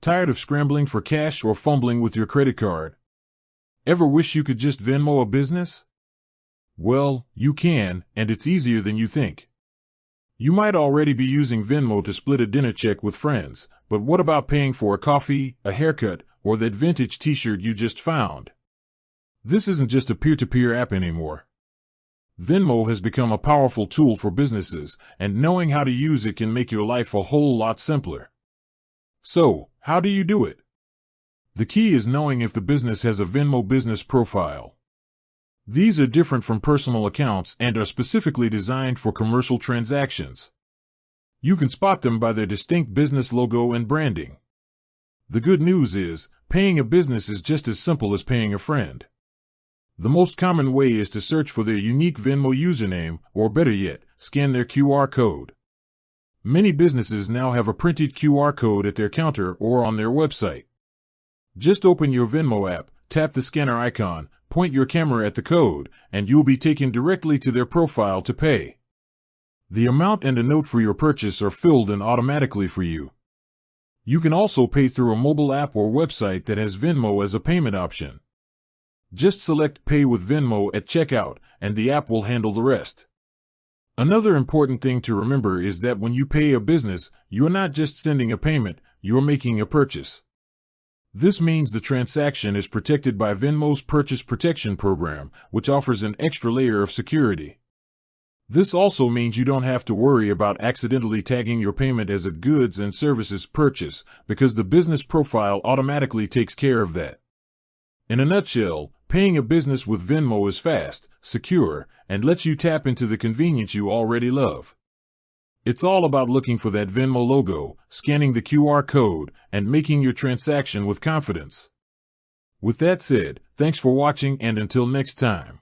Tired of scrambling for cash or fumbling with your credit card? Ever wish you could just Venmo a business? Well, you can, and it's easier than you think. You might already be using Venmo to split a dinner check with friends, but what about paying for a coffee, a haircut, or that vintage t-shirt you just found? This isn't just a peer-to-peer app anymore. Venmo has become a powerful tool for businesses, and knowing how to use it can make your life a whole lot simpler. So, how do you do it? The key is knowing if the business has a Venmo business profile. These are different from personal accounts and are specifically designed for commercial transactions. You can spot them by their distinct business logo and branding. The good news is, paying a business is just as simple as paying a friend. The most common way is to search for their unique Venmo username, or better yet, scan their QR code. Many businesses now have a printed QR code at their counter or on their website. Just open your Venmo app, tap the scanner icon, point your camera at the code, and you'll be taken directly to their profile to pay. The amount and a note for your purchase are filled in automatically for you. You can also pay through a mobile app or website that has Venmo as a payment option. Just select Pay with Venmo at checkout, and the app will handle the rest. Another important thing to remember is that when you pay a business, you're not just sending a payment, you're making a purchase. This means the transaction is protected by Venmo's Purchase Protection Program, which offers an extra layer of security. This also means you don't have to worry about accidentally tagging your payment as a goods and services purchase, because the business profile automatically takes care of that. In a nutshell, paying a business with Venmo is fast, secure, and lets you tap into the convenience you already love. It's all about looking for that Venmo logo, scanning the QR code, and making your transaction with confidence. With that said, thanks for watching, and until next time.